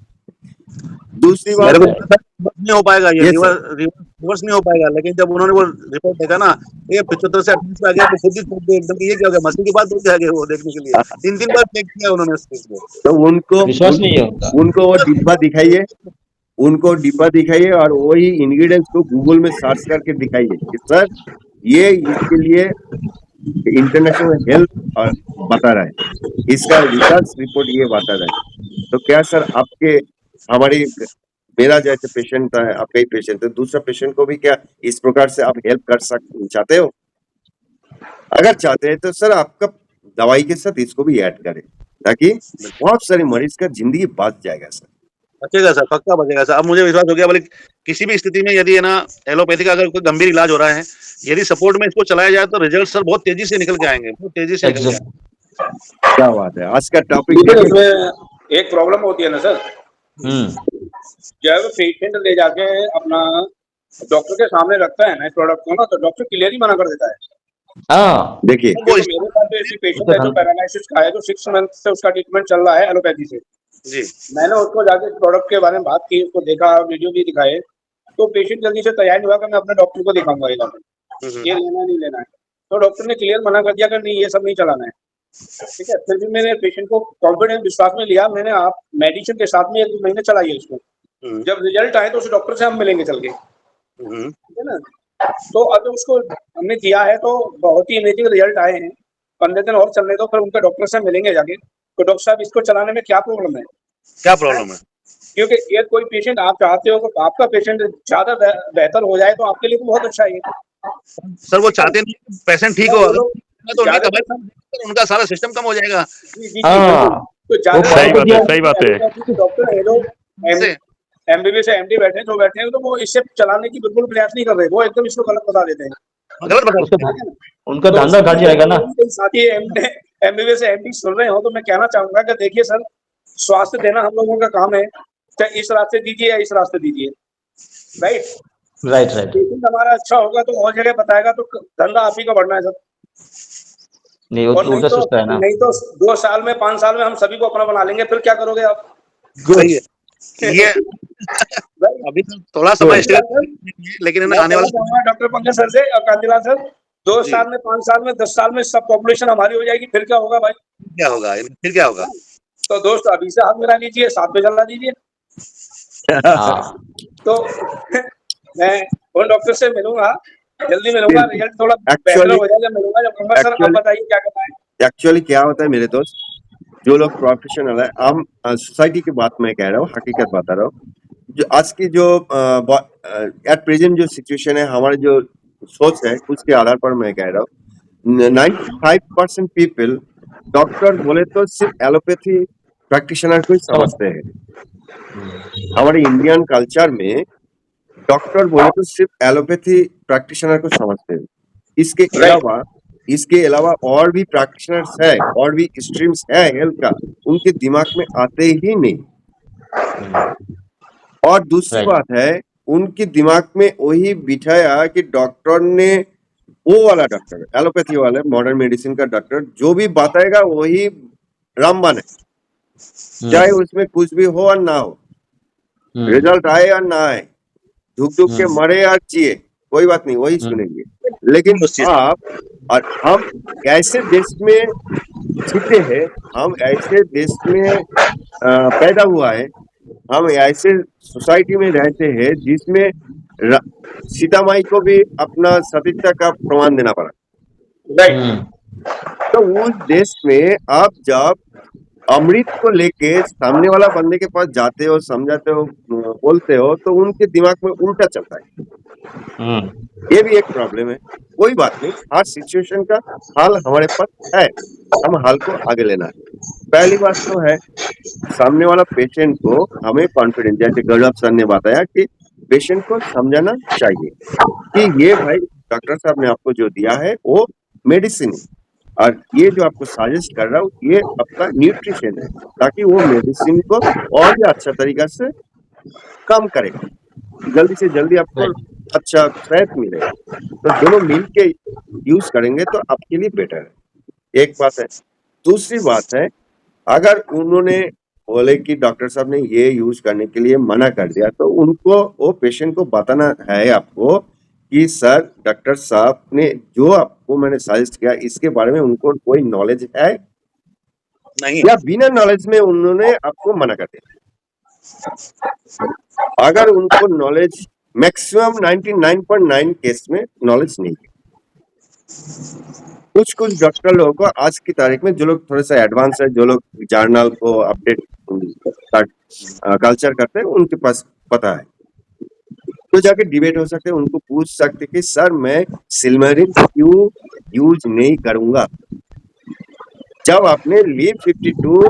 दूसरी मेरे बात को है, लगा था नहीं हो पाएगा ये, ये रिवर्स सर रिवर्स नहीं हो पाएगा, लेकिन जब उन्होंने वो रिपोर्ट देखा ना, ये 75 से 28 पे आ गया, तो खुद ही सोच गए एकदम कि ये क्या हो गया, मस्ती की बात बोल के आ गए वो देखने के लिए। 3-3 बार चेक किया उन्होंने उस चीज को। तो विश्वास नहीं है उनका। उनको वो डिब्बा दिखाइए, उनको डिब्बा दिखाइए और वही इंग्रेडिएंट्स को गूगल में सर्च करके दिखाइए कि सर ये इसके लिए इंटरनेशनल हेल्थ बता रहा है, इसका रिसर्च रिपोर्ट ये बता रहा है। तो क्या सर आपके हमारी मेरा जैसे पेशेंट है, आपका ही पेशेंट है, दूसरा पेशेंट को भी क्या इस प्रकार से आप हेल्प कर चाहते हो? अगर चाहते हैं तो सर आपका दवाई के साथ इसको भी ऐड करें, ताकि बहुत सारे मरीज का जिंदगी बच जाएगा सर। बचेगा सर, पक्का बचेगा सर। अब मुझे विश्वास हो गया, बोले किसी भी स्थिति में यदि है ना एलोपैथी का अगर कोई गंभीर इलाज हो रहा है, यदि सपोर्ट में इसको चलाया जाए तो रिजल्ट सर बहुत तेजी से निकल के आएंगे, बहुत तेजी से निकल के एग्जैक्ट आएंगे। क्या बात है, आज का टॉपिक लेकिन देखिए। उसमें एक प्रॉब्लम होती है ना सर, जब पेशेंट ले जाके अपना डॉक्टर के सामने रखता है ना इस प्रोडक्ट को ना, तो डॉक्टर क्लियर ही मना कर देता है। हाँ देखिए वो क्योंकि इस मेरे साथ तो ऐसी पेशेंट उसका है जो धन पैरालिसिस का है, जो 6 मंथ से उसका ट्रीटमेंट चल रहा है एलोपैथी से। जी, मैंने उसको जाके इस प्रोडक्ट के बारे में बात की, उसको देखा, वीडियो भी दिखाए, तो पेशेंट जल्दी से तैयार नहीं हुआ कि मैं अपने डॉक्टर को दिखाऊंगा ये हम्म, ये लेना नहीं लेना है। तो डॉक्टर ने क्लियर मना कर दिया कि नहीं ये सब नहीं चलाना है। ठीक है, फिर भी मैंने पेशेंट को कॉन्फिडेंस विश्वास में लिया, मैंने आप मेडिसिन के साथ में 1-2 महीने चलाइए इसको, हम्म, जब रिजल्ट आए तो उस डॉक्टर से हम मिलेंगे चल के, हम्म, ठीक है ना। तो अगर उसको हमने दिया है तो बहुत ही इमेजिंग रिजल्ट आए हैं, 15 दिन और चलने दो, फिर उनके डॉक्टर से मिलेंगे जाके, तो डॉक्टर साहब इसको चलाने में क्या प्रॉब्लम है। क्या प्रॉब्लम है? क्योंकि ये कोई पेशेंट आप चाहते हो कि आपका पेशेंट ज्यादा बेहतर हो जाए, तो आपके लिए तो बहुत अच्छा है ये। सर वो चाहते नहीं पेशेंट ठीक ना हो, वो अगर लोग तो उनकी ज्यादातर कमाई, उनका सारा सिस्टम कम हो जाएगा। जी जी जी बिल्कुल। हाँ तो वो ज्यादातर फायदा लोग दिया सही बात है। एलोपैथी के डॉक्टर हैं, जो से एमबीबीएस एमडी बैठे हैं, जो बैठे हैं, तो वो इससे चलाने की बिल्कुल प्रयास नहीं कर रहे, वो एकदम इसको गलत बता देते हैं। गलत बता उसका देते हैं। उनका तो धंधा घट जाएगा ना। कोई साथी एमबीबीएस एमडी सुन रहे हो तो मैं कहना चाहूंगा कि देखिए सर, स्वास्थ्य देना हम लोगों का काम है, चाहे इस रास्ते दीजिए या इस रास्ते दीजिए, राइट। राइट राइट पेशेंट हमारा अच्छा होगा तो और जगह बताएगा, तो धंधा आप ही का बढ़ना है सर। नहीं वो और तो उल्टा सोचता है ना। नहीं तो 2 साल में 5 साल में हम सभी को अपना बना लेंगे, फिर क्या करोगे आप। सही है ये। Right? अभी तो थोड़ा समय स्टेज, लेकिन है ना मैं आने कहना वाला चाहूंगा डॉक्टर पंकज सर से और कांतिलाल सर, 2 जी, साल में 5 साल में 10 साल में सब पॉपुलेशन हमारी हो जाएगी, फिर क्या होगा भाई। क्या होगा फिर क्या होगा? तो दोस्त अभी से हाथ मिला लीजिए, साथ में चला दीजिए। हाँ तो मैं उन डॉक्टर से मिलूंगा, जल्दी मिलूंगा, बिल्कुल। रिजल्ट थोड़ा बेहतर एक्चुअली हो जाएगा, मिलूंगा जब पंकज सर, आप बताइए क्या करना है। एक्चुअली क्या होता है मेरे दोस्त, जो लोग प्रोफेशनल है, हम सोसाइटी की बात मैं कह रहा हूँ, हकीकत बता रहा हूँ। जो आज की जो एट प्रेजेंट जो सिचुएशन है, हमारे जो सोच है उसके आधार पर मैं कह रहा हूँ 95% पीपल डॉक्टर बोले तो सिर्फ एलोपैथी प्रैक्टिशनर को ही समझते हैं। हमारे इंडियन कल्चर में डॉक्टर बोले तो सिर्फ एलोपैथी प्रैक्टिशनर को समझते हैं। इसके अलावा और भी प्रैक्टिशनर्स है और भी स्ट्रीम्स है हेल्थ का, उनके दिमाग में आते ही नहीं। और दूसरी राइट बात है, उनके दिमाग में वही बिठाया कि डॉक्टर ने वो वाला डॉक्टर एलोपैथी वाला मॉडर्न मेडिसिन का डॉक्टर जो भी बताएगा वही रामबाण है, चाहे उसमें कुछ भी हो और ना हो, रिजल्ट आए या ना आए, धुक के मरे या जिए, कोई बात नहीं, वही सुनेंगे। लेकिन उस चीज आप और हम ऐसे देश में जीते हैं, हम ऐसे देश में पैदा हुआ है, हम ऐसे सोसाइटी में रहते हैं जिसमें सीता माई को भी अपना सतीत्व का प्रमाण देना पड़ा। राइट। तो उस देश में आप जब अमृत को लेके सामने वाला बंदे के पास जाते हो, समझाते हो, बोलते हो, तो उनके दिमाग में उल्टा चलता है। हम्म। ये भी एक प्रॉब्लम है। कोई बात नहीं, हर सिचुएशन का हल हमारे पास है, हम हल को आगे लेना है। पहली बात तो है सामने वाला पेशेंट को हमें कॉन्फिडेंस, जैसे गौरव सर ने बताया कि पेशेंट को समझाना चाहिए कि ये भाई डॉक्टर साहब ने आपको जो दिया है वो मेडिसिन है, और ये जो आपको सजेस्ट कर रहा हूँ ये आपका न्यूट्रिशन है, ताकि वो मेडिसिन को और भी अच्छा तरीका से काम करेगा, जल्दी से जल्दी आपको राइट। अच्छा सेहत मिलेगा। तो दोनों मिल के यूज करेंगे तो आपके लिए बेटर है। एक बात है। दूसरी बात है, अगर उन्होंने बोले कि डॉक्टर साहब ने ये यूज करने के लिए मना कर दिया, तो उनको वो पेशेंट को बताना है आपको कि सर डॉक्टर साहब ने जो आपको मैंने सजेस्ट किया इसके बारे में उनको कोई नॉलेज है नहीं या बिना नॉलेज में उन्होंने आपको मना कर दिया। अगर उनको नॉलेज मैक्सिमम 99.9 केस में नॉलेज नहीं है। कुछ कुछ डॉक्टर लोगों को आज की तारीख में जो लोग थोड़े से एडवांस है, जो लोग जर्नल को अपडेट कल्चर करते हैं, उनके पास पता है, तो जाके डिबेट हो सकते हैं, उनको पूछ सकते कि सर मैं सिल्मरिन क्यों यूज नहीं करूंगा, जब आपने लीव 52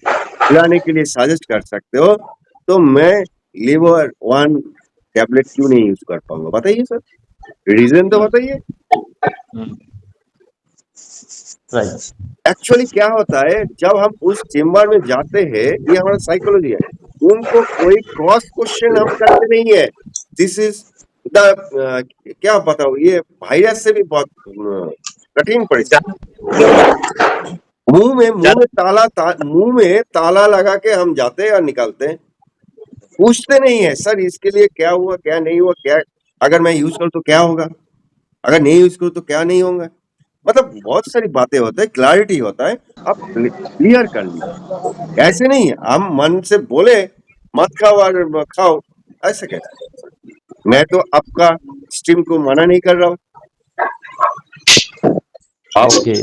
पिलाने के लिए सजेस्ट कर सकते हो तो मैं लीवर 1 टैबलेट क्यों नहीं यूज कर पाऊंगा, बताइए सर, रीजन तो बताइए। राइट। एक्चुअली क्या होता है, जब हम उस चेम्बर में जाते हैं, ये हमारा साइकोलॉजी है, उनको कोई क्रॉस क्वेश्चन हम करते नहीं है। दिस इज द क्या बताओ, ये वायरस से भी बहुत कठिन परिस्थिति। मुंह में ताला लगा के हम जाते हैं और निकलते हैं, पूछते नहीं है सर इसके लिए क्या हुआ क्या नहीं हुआ, क्या अगर मैं यूज करूं तो क्या होगा, अगर नहीं यूज करूं तो क्या नहीं होगा। मतलब बहुत सारी बातें होता है, क्लैरिटी होता है, आप क्लियर कर लीजिए। ऐसे नहीं है हम मन से बोले मत खाओ और खाओ, ऐसे कैसे। मैं तो आपका स्ट्रीम को मना नहीं कर रहा हूँ, ओके।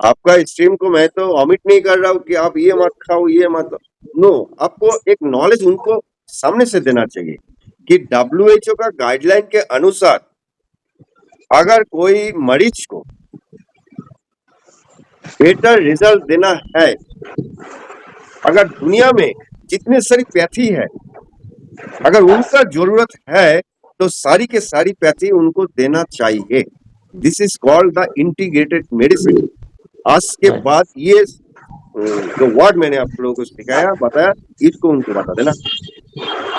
आपका स्ट्रीम को मैं तो ऑमिट नहीं कर रहा हूँ कि आप ये मत खाओ ये मत। नो, आपको एक नॉलेज उनको सामने से देना चाहिए कि WHO का गाइडलाइन के अनुसार अगर कोई मरीज को बेटर रिजल्ट देना है, अगर दुनिया में जितने सारी पैथी है अगर उनका जरूरत है तो सारी के सारी पैथी उनको देना चाहिए। This is called the integrated medicine. आज के बाद ये जो वर्ड मैंने आप लोगों को सिखाया बताया, इसको उनको बता देना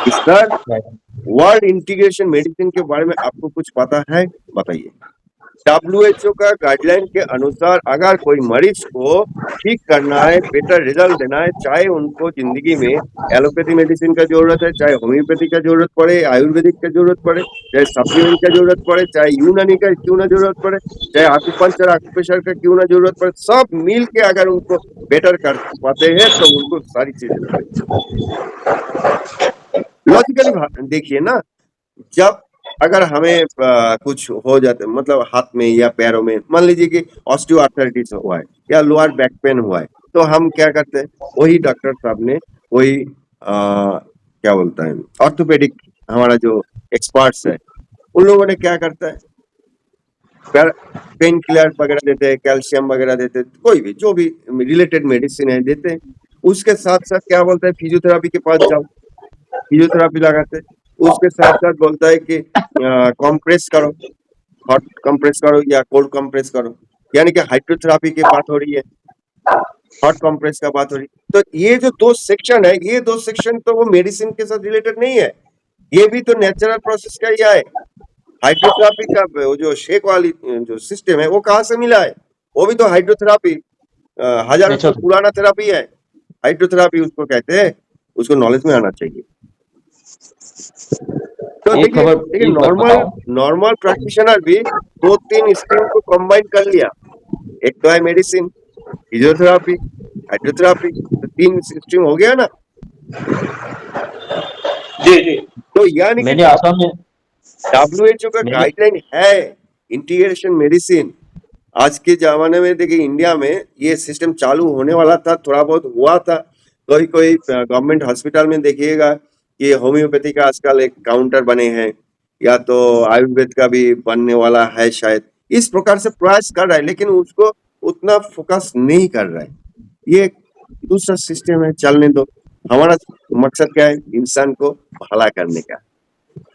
कि सर वर्ड इंटीग्रेशन मेडिसिन के बारे में आपको कुछ पता है, बताइए। WHO का गाइडलाइन के अनुसार अगर कोई मरीज को ठीक करना है, बेटर रिजल्ट देना है, चाहे उनको जिंदगी में एलोपैथी मेडिसिन का जरूरत है, चाहे होम्योपैथी का जरूरत पड़े, आयुर्वेदिक का जरूरत पड़े, चाहे सप्लीमेंट का जरूरत पड़े, चाहे यूनानी का क्यों ना जरूरत पड़े, चाहे आकुपंचर आकुप्रेशर का क्यों ना जरूरत पड़े, सब मिल के अगर उनको बेटर कर पाते हैं तो उनको सारी चीजें लॉजिकली देखिए ना। जब अगर हमें कुछ हो जाता है, मतलब हाथ में या पैरों में, मान लीजिए कि ऑस्टियोआर्थराइटिस हुआ है या लोअर बैक पेन हुआ है, तो हम क्या करते हैं, वही डॉक्टर साहब ने कोई क्या बोलता है ऑर्थोपेडिक हमारा जो एक्सपर्ट्स है, उन लोगों ने क्या करता है पेन किलर वगैरह देते हैं, कैल्शियम वगैरह देते हैं, कोई भी जो भी रिलेटेड मेडिसिन है देते हैं। उसके साथ साथ क्या बोलता है फिजियोथेरापी के पास जाओ, फिजियोथेरापी लगाते हैं। उसके साथ साथ बोलता है कि कंप्रेस करो, हॉट कंप्रेस करो या कोल्ड कंप्रेस करो, यानी कि हाइड्रोथेरापी की बात हो रही है, हॉट कंप्रेस का बात हो रही है। तो ये जो दो सेक्शन है, ये दो सेक्शन तो वो मेडिसिन के साथ रिलेटेड नहीं है, ये भी तो नेचुरल प्रोसेस का ही है। हाइड्रोथेरापी का वो जो शेक वाली जो सिस्टम है वो कहाँ से मिला है, वो भी तो हाइड्रोथेरापी हजारों साल पुराना थेरापी है, हाइड्रोथेरापी उसको कहते हैं, उसको नॉलेज में आना चाहिए। तो देखिए नॉर्मल प्रैक्टिशनर भी 2-3 स्ट्रीम को कंबाइन कर लिया, एक तो है मेडिसिन, फिजियोथेरापी, हाइड्रोथेरापी, तो 3 स्ट्रीम हो गया ना। जी तो यानी कि मैंने आसाम में WHO का गाइडलाइन है इंटीग्रेशन मेडिसिन। आज के जमाने में देखिए इंडिया में ये सिस्टम चालू होने वाला था, थोड़ा बहुत हुआ था, कोई गवर्नमेंट हॉस्पिटल में देखिएगा कि होम्योपैथी का आजकल एक काउंटर बने हैं, या तो आयुर्वेद का भी बनने वाला है शायद। इस प्रकार से प्रयास कर रहा है, लेकिन उसको उतना फोकस नहीं कर रहा है। ये दूसरा सिस्टम है, चलने दो। हमारा मकसद क्या है? इंसान को भला करने का।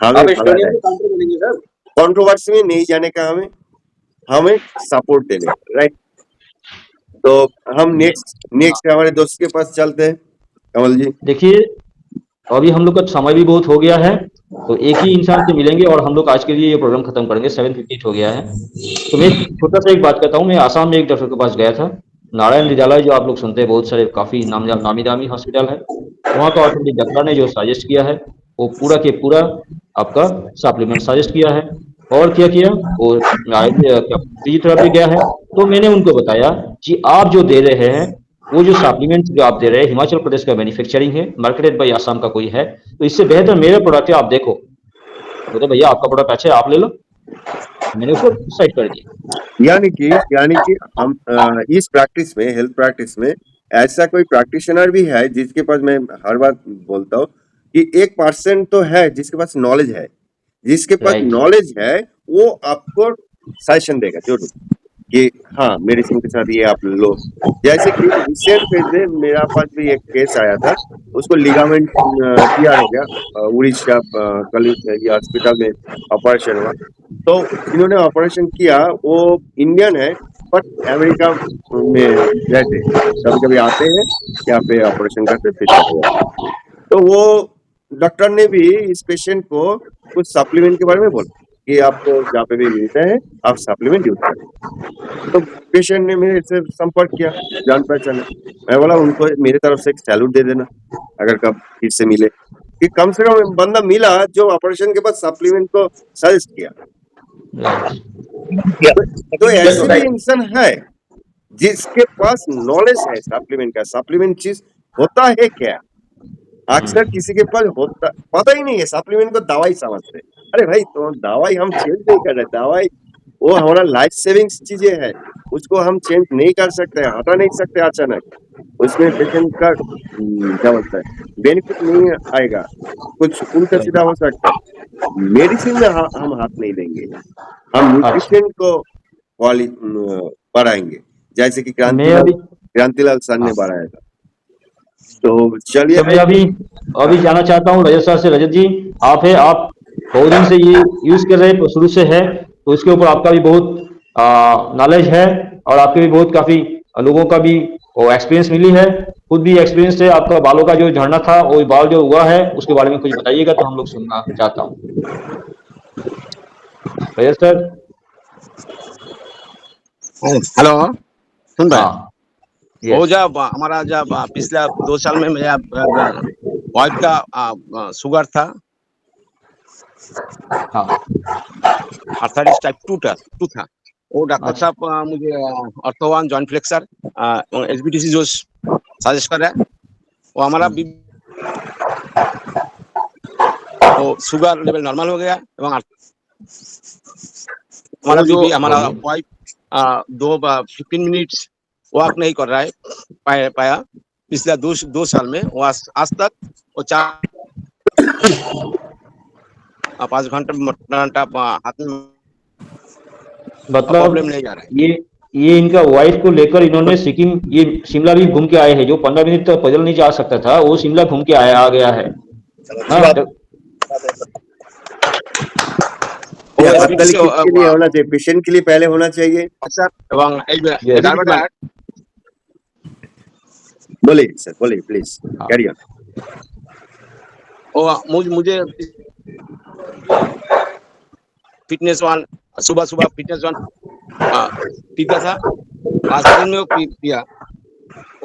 हमें आप भला एस्टोनिया है, में काउंटर बोलेंगे सर? कंट्रोवर्सी में नहीं जाने का, हमें सपोर्ट देने का, राइट। तो हम नेक्स्ट हमारे दोस्त के पास चलते हैं, कमल जी। देखिए, अभी हम लोग का समय भी बहुत हो गया है, तो एक ही इंसान से मिलेंगे और हम लोग आज के लिए ये प्रोग्राम खत्म करेंगे। 7:58 हो गया है। तो मैं छोटा सा एक बात कहता हूँ। मैं आसाम में एक डॉक्टर के पास गया था, नारायण हृदयालय, जो आप लोग सुनते हैं, बहुत सारे काफी नामी दामी हॉस्पिटल है। वहाँ का ऑर्थोपेडिक डॉक्टर ने जो सजेस्ट किया है, वो पूरा के पूरा आपका सप्लीमेंट सजेस्ट किया है। और क्या किया, वो फिजियोथेरेपी गया है। तो मैंने उनको बताया कि आप जो दे रहे हैं, वो जो सप्लीमेंट जो आप दे रहे हैं, हिमाचल प्रदेश का मैन्युफैक्चरिंग है, मार्केटेड बाई आसाम का कोई है, तो इससे बेहतर मेरा प्रोडक्ट है, आप देखो। बोले भैया आपका प्रोडक्ट अच्छा है, आप ले लो। मैंने उसको साइड कर दिया। यानी कि हम इस प्रैक्टिस में, हेल्थ प्रैक्टिस में, ऐसा कोई प्रैक्टिशनर भी है जिसके पास, मैं हर बार बोलता हूँ कि 1% तो है जिसके पास नॉलेज है। जिसके पास राइट। नॉलेज है वो आपको सजेशन देगा जरूर कि हाँ, मेडिसिन के साथ ये आप लो। जैसे कि रिसेंट फेज में मेरा पास भी एक केस आया था, उसको लिगामेंट टीआर हो गया, उड़ीसा कल हॉस्पिटल में ऑपरेशन हुआ। तो जिन्होंने ऑपरेशन किया वो इंडियन है, बट अमेरिका में रहते, कभी कभी आते हैं यहाँ पे ऑपरेशन करते, फिर चले जाते। तो वो डॉक्टर ने भी इस पेशेंट को कुछ सप्लीमेंट के बारे में बोला कि आपको जहाँ पे भी मिलते हैं आप सप्लीमेंट यूज करें। तो पेशेंट ने मेरे से संपर्क किया, जान पहचान है। मैं बोला उनको मेरी तरफ से एक सैल्यूट दे देना अगर कब फिर से मिले, कि कम से कम बंदा मिला जो ऑपरेशन के बाद सप्लीमेंट को सजेस्ट किया। तो ऐसे भी इंसान है जिसके पास नॉलेज है सप्लीमेंट का, सप्लीमेंट चीज होता है क्या। अक्सर किसी के पास होता पता ही नहीं है, सप्लीमेंट को दवाई समझते हैं। अरे भाई, तो दवाई हम चेंज नहीं कर रहे, दवाई वो हमारा लाइफ सेविंग्स चीजें है, उसको हम चेंज नहीं कर सकते, हटा नहीं सकते अचानक। उसमें पेशेंट का क्या बोलता है, बेनिफिट नहीं आएगा, कुछ उल्टा सीधा हो सकता है। मेडिसिन में हम हाथ नहीं देंगे, हम न्यूट्रिशन को बढ़ाएंगे, जैसे कि तो मैं क्रांतिलाल सर ने बढ़ाया था। तो चलिए, तो मैं अभी जाना चाहता हूँ रजत सर से। रजत जी, आप है, आप बहुत दिन से ये यूज कर रहे हैं, शुरू से है, तो इसके ऊपर आपका भी बहुत नॉलेज है, और आपके भी बहुत काफी लोगों का भी वो एक्सपीरियंस मिली है। खुद भी एक्सपीरियंस है आपका। बालों का जो झड़ना था, वो बाल जो हुआ है, उसके बारे में कुछ बताइएगा, तो हम लोग सुनना चाहता हूँ। रजत सर। हेलो, सुन रहे हैं? हाँ। वो जब हमारा जब पिछले 2 साल में मेरा वाइफ का शुगर था, हाँ। आर्थराइटिस टाइप 2 था। वो डॉक्टर साहब मुझे ऑर्थोवान जॉइंट फ्लेक्सर एचबीटीसी जो सजेस्ट कर रहा है, वो हमारा वो शुगर लेवल नॉर्मल हो गया, एवं हमारा बीबी, हमारा वाइफ 15 मिनट्स वॉक नहीं कर रहा है पाया पिछले 2 साल में। वो आज तक वो 5 घंटा हाथ में मतलब प्रॉब्लम नहीं जा रहा है। ये इनका वाइफ को लेकर इन्होंने सिक्किम, ये शिमला भी घूम के आए हैं। जो 15 मिनट तक पैदल नहीं जा सकता था, वो शिमला घूम के आ गया है। हाँ, के लिए होना चाहिए, पेशेंट के लिए पहले होना चाहिए। बोलिए सर, बोलिए प्लीज, कैरी ऑन। मुझे फिटनेस वन, सुबह फिटनेस वन पीता था, आज दिन में वो पिया,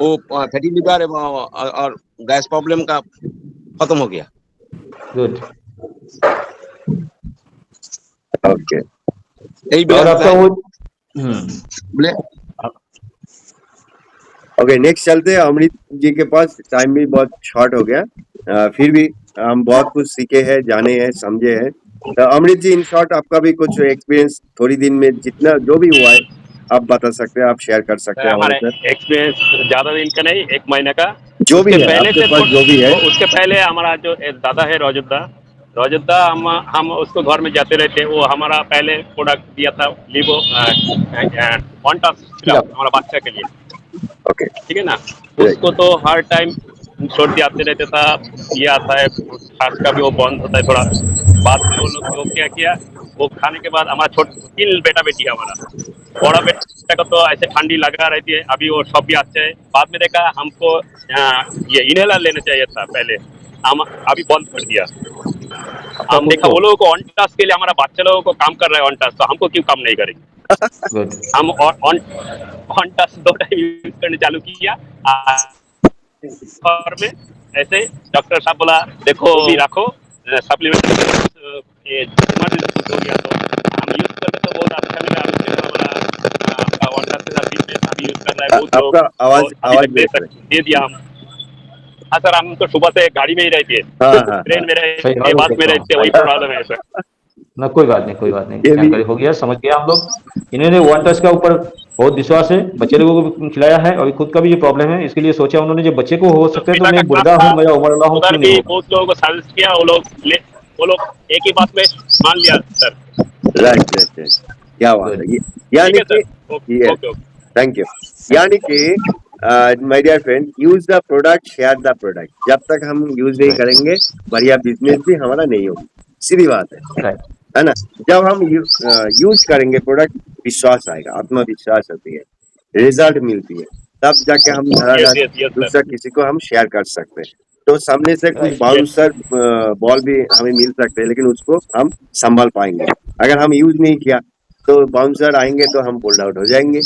वो फैटी लिवर और गैस प्रॉब्लम का खत्म हो गया। गुड। ओके, और आपका वो ओके, नेक्स्ट चलते हैं अमृत जी के पास। टाइम भी बहुत शॉर्ट हो गया, फिर भी हम बहुत कुछ सीखे हैं, जाने हैं, समझे हैं। तो अमृत जी, इन शॉर्ट आपका भी कुछ एक्सपीरियंस थोड़ी दिन में जितना जो भी हुआ है आप बता सकते हैं, आप शेयर कर सकते हैं हमारे एक्सपीरियंस ज्यादा दिन का नहीं, 1 महीने का जो भी है, पहले आपके से पास जो भी है। उसके पहले हमारा जो दादा है रौजुद्दा, रजत हम उसको घर में जाते रहते, वो हमारा पहले प्रोडक्ट दिया था लिवो वन टच सिरप हमारा बच्चा के लिए, ओके, ठीक है ना। राइट। उसको तो हर टाइम सर्दी आते रहता था, ये आता है, खांस का भी वो बंद होता है थोड़ा। बाद में वो लोग वो क्या किया, वो खाने के बाद हमारा तीन बेटा बेटी है हमारा। बड़ा बेटा को तो ऐसे ठंडी लगा रहती है, अभी वो सब भी अच्छा है। बाद में देखा हमको ये इनहेलर लेना चाहिए था पहले, हम अभी बंद कर दिया। आपका हम खुद देखा को वो लोगों को ऑन टास्क के लिए, हमारा बच्चे लोगों को काम कर रहा है ऑन टास्क, तो हमको क्यों काम नहीं करेंगे। गुड। हम ऑन टास्क 2 टाइम यूज करने चालू किया घर में। ऐसे डॉक्टर साहब बोला देखो भी रखो सप्लीमेंट, ये इमरजेंसी हो गया तो हम यूज करके तो बहुत अच्छा मिला। अभी से बोला आपका वन टास्क से अभी यूज कर रहा है बहुत लोग, आपका तो आवाज अभी आवाज तक ब्रेक हो रहा दे दिया हम। हाँ सर, हम तो सुबह से गाड़ी में ही रहती है, है। हाँ, हाँ, ट्रेन में सही रहते, बात बस में देखता हूँ, रहते, वही सही बात। प्रॉब्लम है सर। ना कोई बात नहीं, कोई बात नहीं, ये भी जानकारी हो गया, समझ गया हम लोग। इन्होंने वन टच का ऊपर बहुत विश्वास है, बच्चे लोगों को भी खिलाया है, और खुद का भी ये प्रॉब्लम है, इसके लिए सोचा उन्होंने जब बच्चे को हो तो सकता है तो पिता मैं का एक क्लास बुढ़ा था, हूँ, मेरा उम्र वाला हूँ, उधर क्यों नहीं भी होगा। बहुत लोगों को सजेस्ट किया, वो लोग एक ही बात में मान लिया सर। Right, right, right. क्या बात गुड। है ये, ठीक यानी है कि sir, okay yes, okay okay. Thank you. यानी कि my dear friend, use the product, share the product. जब तक हम यूज नहीं राइट, करेंगे, बढ़िया बिजनेस भी हमारा नहीं होगी। सीधी बात राइट, है ना। जब हम यूज करेंगे प्रोडक्ट, विश्वास आएगा, आत्मविश्वास होती है, रिजल्ट मिलती है, तब जाके हम यस धड़ाधड़ यस यस सर, दूसरा किसी को हम शेयर कर सकते हैं। तो सामने से कुछ राइट, यस बाउंसर बॉल भी हमें मिल सकते हैं, लेकिन उसको हम संभाल पाएंगे। अगर हम यूज नहीं किया तो बाउंसर आएंगे तो हम पुल्ड आउट हो जाएंगे।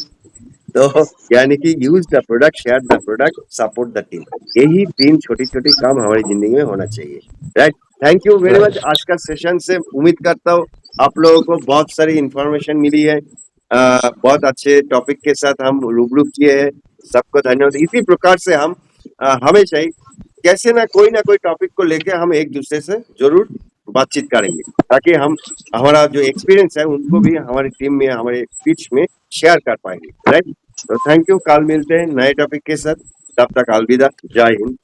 तो यानी कि use the product, share the product, support the team. यही 3 छोटी-छोटी काम हमारी जिंदगी में होना चाहिए। Right? Thank you very much. Right. आज का सेशन से उम्मीद करता हूँ आप लोगों को बहुत सारी इन्फॉर्मेशन मिली है। बहुत अच्छे टॉपिक के साथ हम रूबरू किए हैं। सबको धन्यवाद। इसी प्रकार से हम हमेशा ही कैसे ना कोई टॉपिक को लेके हम एक दूसरे से जरूर बातचीत करेंगे, ताकि हम हमारा जो एक्सपीरियंस है उनको भी हमारी टीम में, हमारे पिच में शेयर कर पाएंगे। राइट? तो थैंक यू। कल मिलते हैं नए टॉपिक के साथ। तब तक अलविदा। जय हिंद।